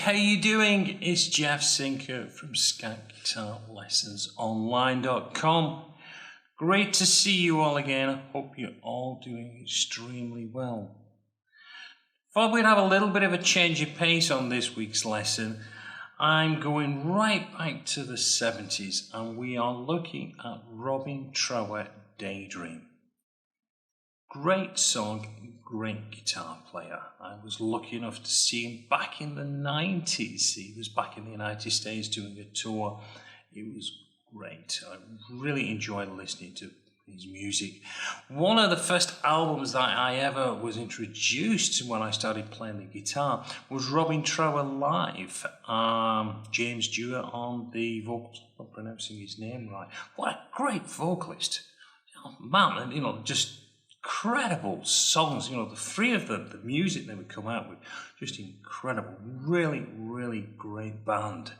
how you doing? It's Jeff Sinker from ScoutGuitarLessonsOnline.com. Great to see you all again. I hope you're all doing extremely well. Thought we'd have a little bit of a change of pace on this week's lesson. I'm going right back to the 70s and we are looking at Robin Trower, Daydream. Great song, great guitar player. I was lucky enough to see him back in the 90s. He was back in the United States doing a tour. It was great. I really enjoyed listening to his music. One of the first albums that I ever was introduced to when I started playing the guitar was Robin Trower Live. James Dewar on the vocals. I'm not pronouncing his name right. What a great vocalist. Oh, man, you know, just incredible songs. You know, the three of them, the music they would come out with, just incredible. Really, really great band.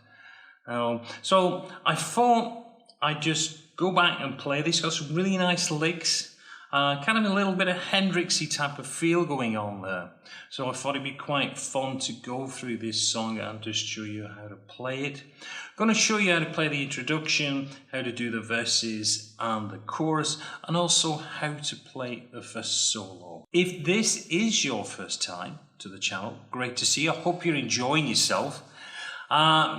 So I thought I'd just go back and play this. Got some really nice licks, kind of a little bit of Hendrixy type of feel going on there. So I thought it'd be quite fun to go through this song and just show you how to play it. I'm going to show you how to play the introduction, how to do the verses and the chorus, and also how to play the first solo. If this is your first time to the channel, great to see you. I hope you're enjoying yourself.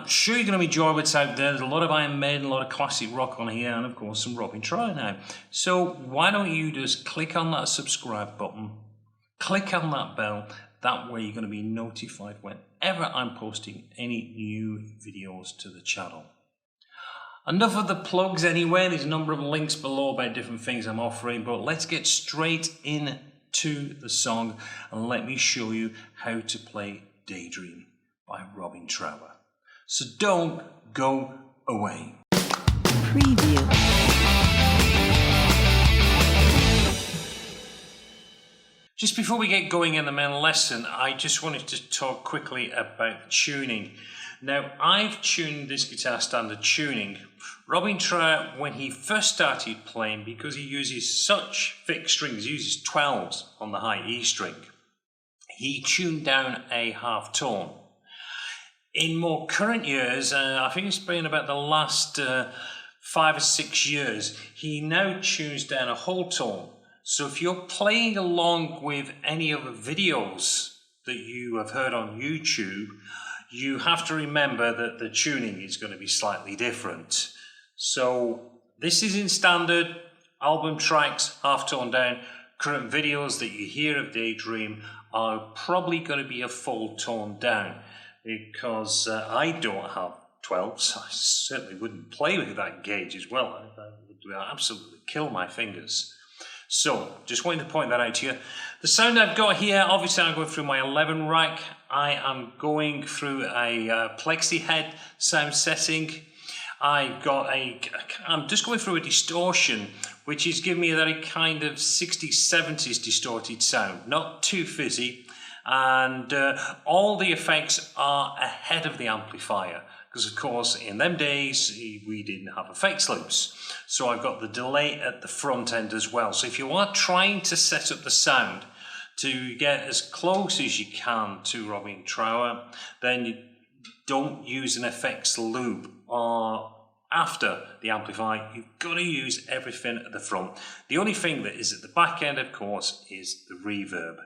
Sure, you're going to enjoy what's out there. There's a lot of Iron Maiden, a lot of classic rock on here, and of course some Robin Trower now. So why don't you just click on that subscribe button, click on that bell. That way you're going to be notified whenever I'm posting any new videos to the channel. Enough of the plugs anyway. There's a number of links below about different things I'm offering, but let's get straight into the song and let me show you how to play Daydream by Robin Trower. So don't go away. Preview. Just before we get going in the main lesson, I just wanted to talk quickly about the tuning. Now, I've tuned this guitar standard tuning. Robin Trower, when he first started playing, because he uses such thick strings, he uses 12s on the high E string, he tuned down a half tone. In more current years, I think it's been about the last 5 or 6 years, he now tunes down a whole tone. So if you're playing along with any of the videos that you have heard on YouTube, you have to remember that the tuning is going to be slightly different. So this is in standard, album tracks, half tone down. Current videos that you hear of Daydream are probably going to be a full tone down. Because I don't have 12s, I certainly wouldn't play with that gauge as well. I would absolutely kill my fingers. So, just wanted to point that out to you. The sound I've got here, obviously I'm going through my 11 rack. I am going through a plexi head sound setting. I'm just going through a distortion, which is giving me that kind of 60s, 70s distorted sound. Not too fizzy. And all the effects are ahead of the amplifier, because of course in them days we didn't have effects loops, so I've got the delay at the front end as well. So if you are trying to set up the sound to get as close as you can to Robin Trower, then you don't use an effects loop after the amplifier. You've got to use everything at the front. The only thing that is at the back end, of course, is the reverb.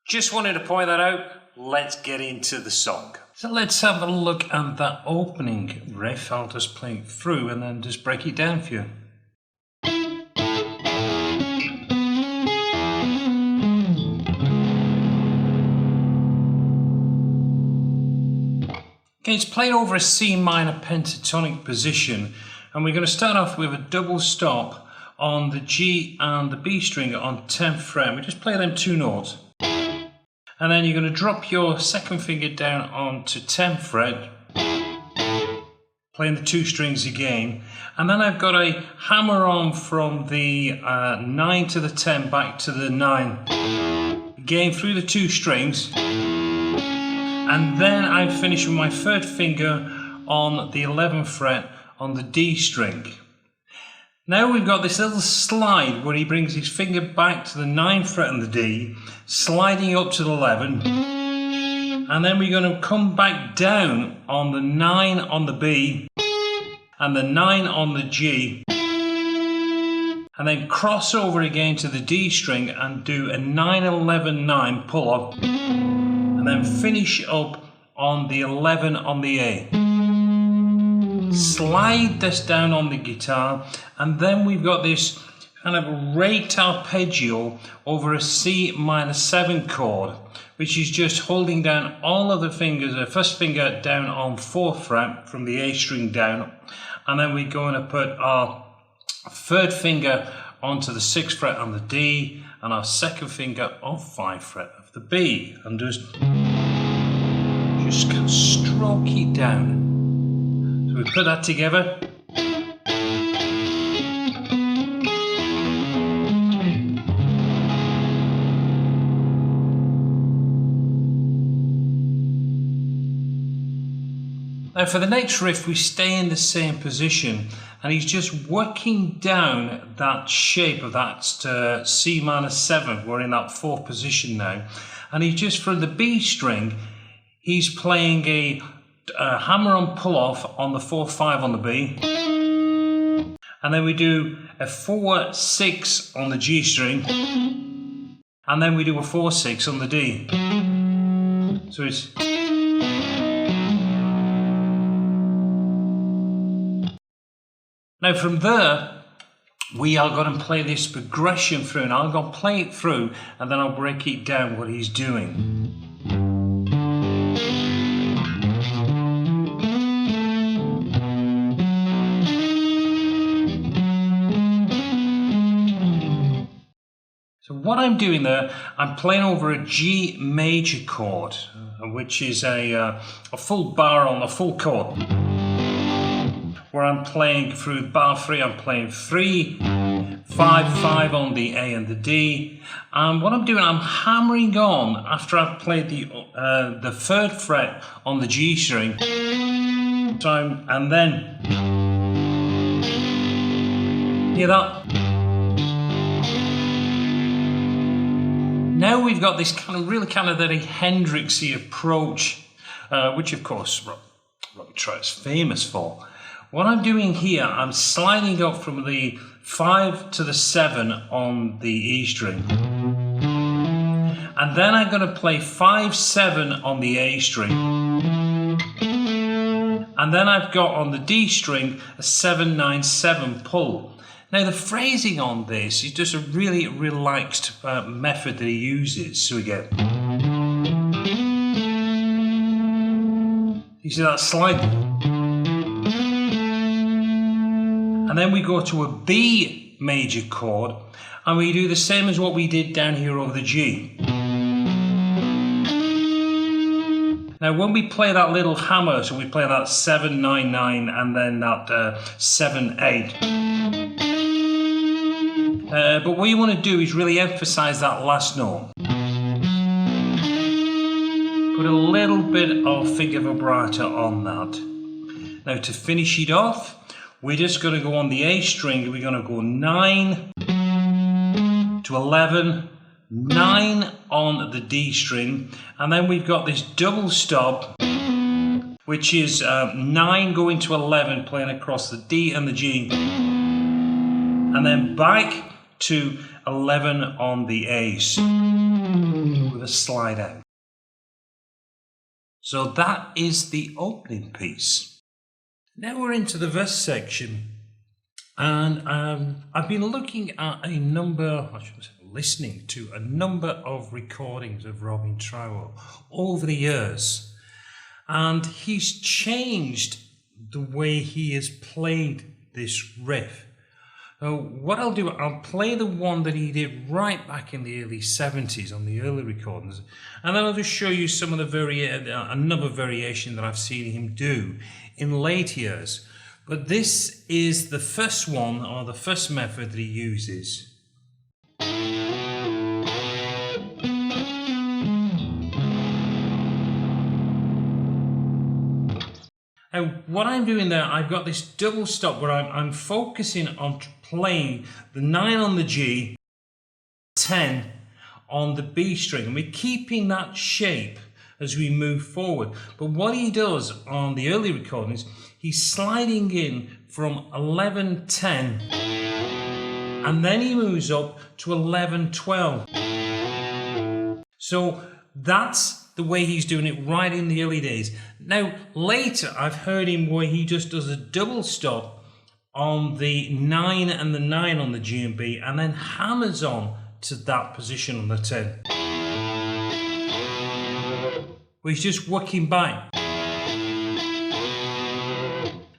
Just wanted to point that out. Let's get into the song. So let's have a look at that opening riff. I'll just play it through and then just break it down for you. Okay, it's played over a C minor pentatonic position, and we're going to start off with a double stop on the G and the B string on 10th fret. We just play them 2 notes. And then you're going to drop your second finger down onto 10th fret, playing the 2 strings again. And then I've got a hammer on from the 9 to the 10 back to the 9, again through the 2 strings. And then I finish with my 3rd finger on the 11th fret on the D string. Now we've got this little slide where he brings his finger back to the 9th fret on the D, sliding up to the 11, And then we're going to come back down on the 9 on the B and the 9 on the G, and then cross over again to the D string and do a 9-11-9 pull off, and then finish up on the 11 on the A. Slide this down on the guitar, and then we've got this kind of raked arpeggio over a C minor 7 chord, which is just holding down all of the fingers, the first finger down on 4th fret from the A string down, and then we're going to put our 3rd finger onto the 6th fret on the D, and our 2nd finger on 5th fret of the B, and just kind of stroke it down. So we put that together. Now for the next riff, we stay in the same position, and he's just working down that shape of that C minor 7. We're in that 4th position now, and he's just from the B string, he's playing a hammer-on pull-off on the 4-5 on the B, and then we do a 4-6 on the G string, and then we do a 4-6 on the D. So it's now from there, we are going to play this progression through, and I'm going to play it through, and then I'll break it down what he's doing. So what I'm doing there, I'm playing over a G major chord, which is a full bar on a full chord, where I'm playing through bar 3, I'm playing 3, 5, 5 on the A and the D. And what I'm doing, I'm hammering on after I've played the 3rd fret on the G string. And then, hear that? Now we've got this really very Hendrixy approach, which of course Robin Trower is famous for. What I'm doing here, I'm sliding up from the 5 to the 7 on the E string. And then I'm going to play 5-7 on the A string. And then I've got on the D string a 7-9-7 pull. Now the phrasing on this is just a really relaxed method that he uses. So we get, you see that slide? And then we go to a B major chord, and we do the same as what we did down here over the G. Now when we play that little hammer, so we play that 7-9-9 and then that 7-8. But what you want to do is really emphasize that last note. Put a little bit of finger vibrato on that. Now to finish it off, we're just going to go on the A string, we're going to go 9 to 11, 9 on the D string, and then we've got this double stop, which is 9 going to 11, playing across the D and the G, and then back to 11 on the A's with a slide out. So that is the opening piece. Now we're into the verse section, and I've been looking at listening to a number of recordings of Robin Trower over the years, and he's changed the way he has played this riff. So what I'll do, I'll play the one that he did right back in the early 70s on the early recordings, and then I'll just show you some of the another variation that I've seen him do in late years. But this is the first one, or the first method that he uses. Now what I'm doing there, I've got this double stop where I'm focusing on playing the 9 on the G, 10 on the B string, and we're keeping that shape as we move forward. But what he does on the early recordings, he's sliding in from 11-10, and then he moves up to 11-12. So that's the way he's doing it right in the early days. Now, later I've heard him where he just does a double stop on the 9 and the 9 on the G and B, and then hammers on to that position on the 10. Where he's just working back.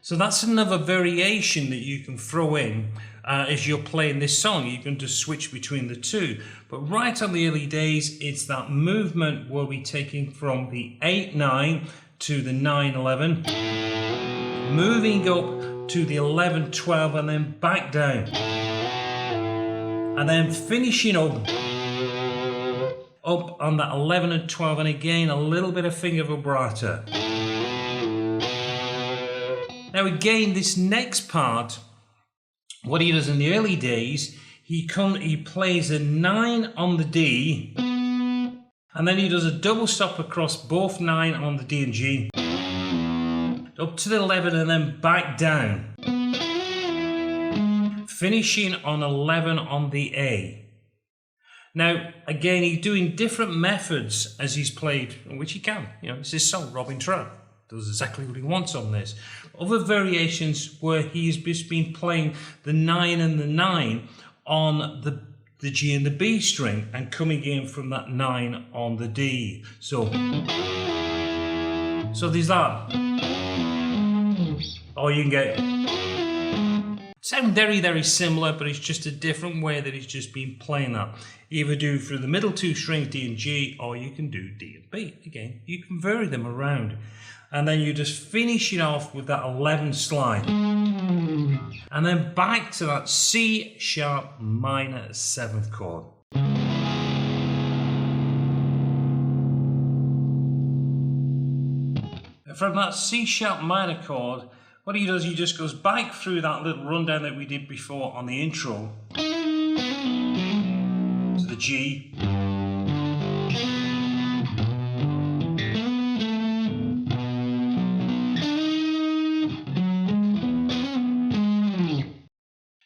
So that's another variation that you can throw in as you're playing this song. You can just switch between the two. But right on the early days, it's that movement where we're taking from the 8-9 to the 9-11, moving up to the 11-12 and then back down. And then finishing up on that 11 and 12, and again a little bit of finger vibrato. Now again, this next part, what he does in the early days, he plays a 9 on the D, and then he does a double stop across both 9 on the D and G, up to the 11 and then back down, finishing on 11 on the A. Now, again, he's doing different methods as he's played, which he can. You know, it's his song, Robin Trower. Does exactly what he wants on this. Other variations where he's just been playing the 9 and the 9 on the G and the B string and coming in from that 9 on the D. So there's that. Or you can get... sound very, very similar, but it's just a different way that he's just been playing that. Either do through the middle two strings, D and G, or you can do D and B. Again, you can vary them around. And then you just finish it off with that 11 slide. And then back to that C sharp minor 7th chord. From that C sharp minor chord, what he does, he just goes back through that little rundown that we did before on the intro to the G,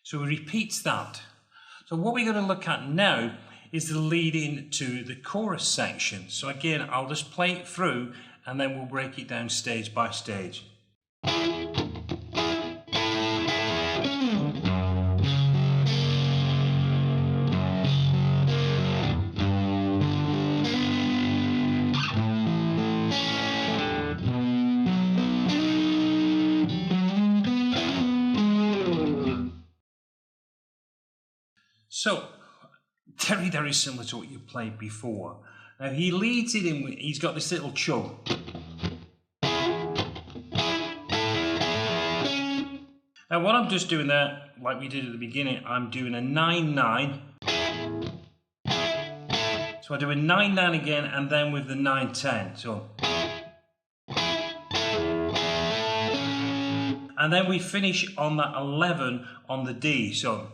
so he repeats that. So what we're going to look at now is the lead in to the chorus section. So again, I'll just play it through and then we'll break it down stage by stage. So, very, very similar to what you played before. Now he leads it in, he's got this little chug. Now what I'm just doing there, like we did at the beginning, I'm doing a 9-9. So I do a 9-9 again and then with the 9-10. So. And then we finish on that 11 on the D. So.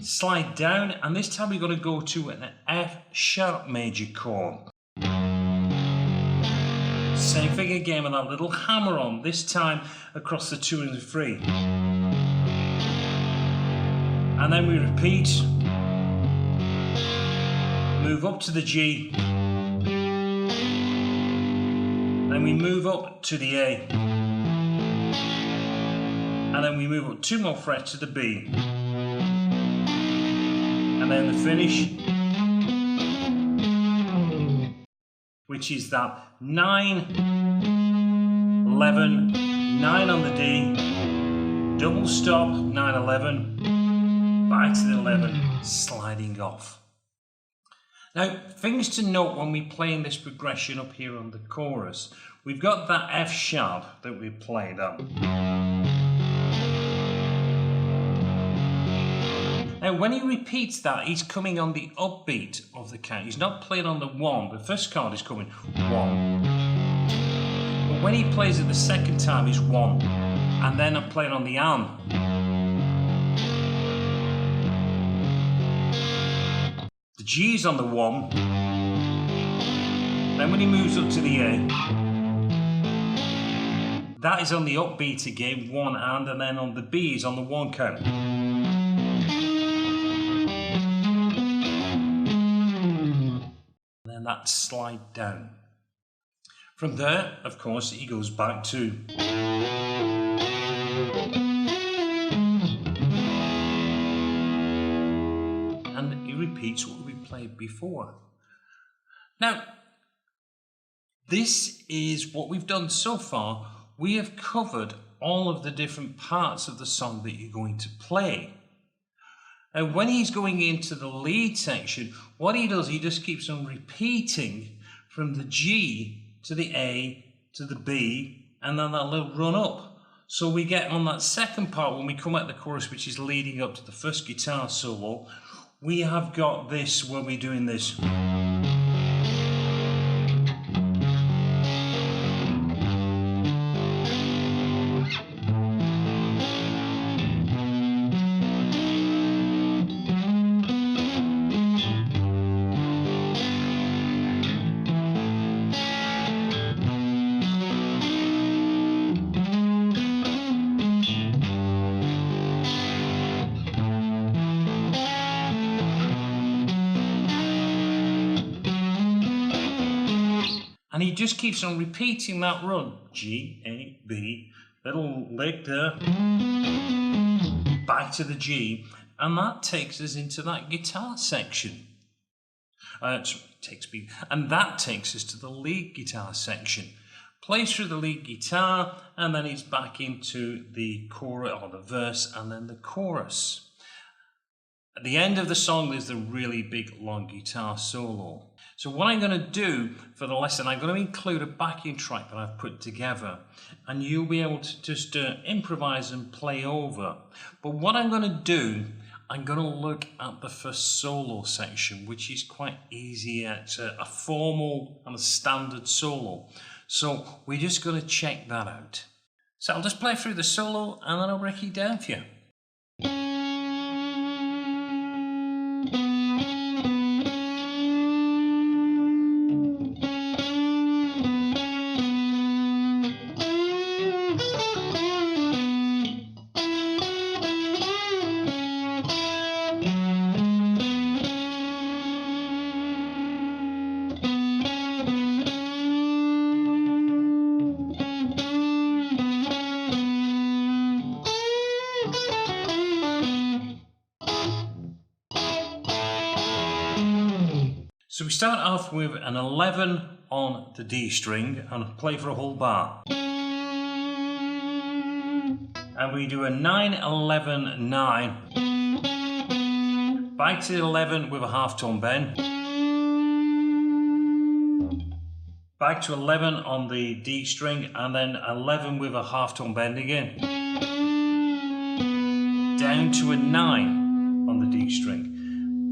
Slide down, and this time we're going to go to an F sharp major chord. Same thing again with that little hammer on, this time across the 2 and the 3. And then we repeat, move up to the G, then we move up to the A, and then we move up 2 more frets to the B. And then the finish, which is that 9, 11, 9 on the D, double stop, 9, 11, back to the 11, sliding off. Now, things to note when we're playing this progression up here on the chorus. We've got that F sharp that we played up. Now, when he repeats that, he's coming on the upbeat of the count. He's not playing on the 1. The first chord is coming 1. But when he plays it the second time, he's 1. And then I'm playing on the am. The The G is on the 1. Then when he moves up to the A, that is on the upbeat again, 1 hand, and then on the B is on the 1 count. And then that slide down. From there, of course, he goes back to. And he repeats what we played before. Now, this is what we've done so far. We have covered all of the different parts of the song that you're going to play. And when he's going into the lead section, what he does, he just keeps on repeating from the G to the A to the B, and then that little run up. So we get on that second part, when we come at the chorus, which is leading up to the first guitar solo, we have got this when we're doing this. And he just keeps on repeating that run. G, A, B, little lick there, back to the G, and that takes us into that guitar section. And that takes us to the lead guitar section. Plays through the lead guitar, and then he's back into the chorus, or the verse, and then the chorus. At the end of the song, there's the really big long guitar solo. So what I'm going to do for the lesson, I'm going to include a backing track that I've put together, and you'll be able to just improvise and play over. But what I'm going to do, I'm going to look at the first solo section, which is quite easy. It's a formal and a standard solo. So we're just going to check that out. So I'll just play through the solo and then I'll break it down for you. So we start off with an 11 on the D string and play for a whole bar. And we do a 9, 11, 9. Back to 11 with a half tone bend. Back to 11 on the D string and then 11 with a half tone bend again. Down to a 9 on the D string.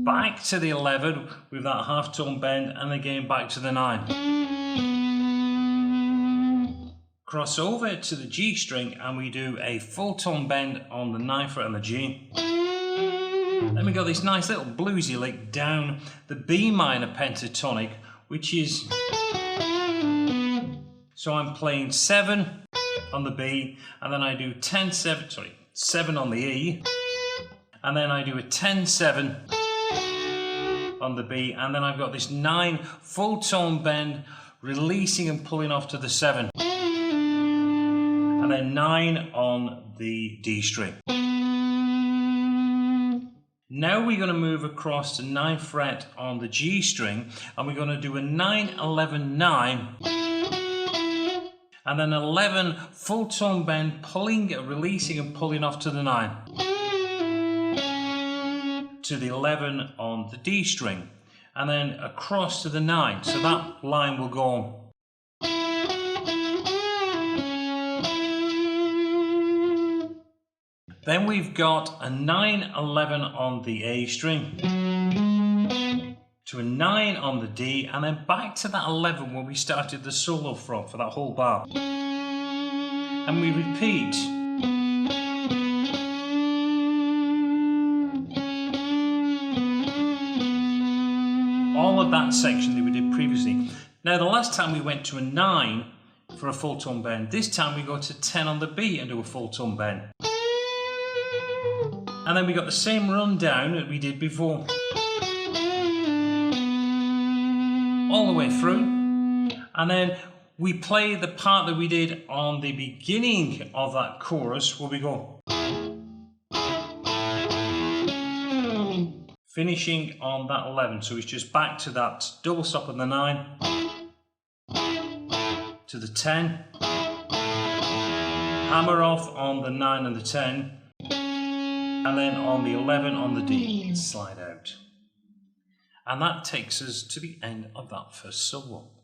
Back to the 11 with that half tone bend and again back to the 9. Cross over to the G string and we do a full tone bend on the 9th fret on the G. Then we got this nice little bluesy lick down the B minor pentatonic, which is, so I'm playing 7 on the B and then I do 7 on the E, and then I do a 10, 7 on the B, and then I've got this 9 full tone bend, releasing and pulling off to the 7, and then 9 on the D string. Now we're going to move across to 9th fret on the G string, and we're going to do a 9, 11, 9, and then 11 full tone bend, releasing and pulling off to the 9. To the 11 on the D string, and then across to the 9, so that line will go on. Then we've got a 9, 11 on the A string, to a 9 on the D, and then back to that 11 where we started the solo from for that whole bar. And we repeat. that section that we did previously. Now the last time we went to a 9 for a full tone bend. This time we go to 10 on the B and do a full tone bend. And then we got the same rundown that we did before. All the way through. And then we play the part that we did on the beginning of that chorus where we go. Finishing on that 11. So it's just back to that double stop on the 9. To the 10. Hammer off on the 9 and the 10. And then on the 11 on the D, slide out. And that takes us to the end of that first solo.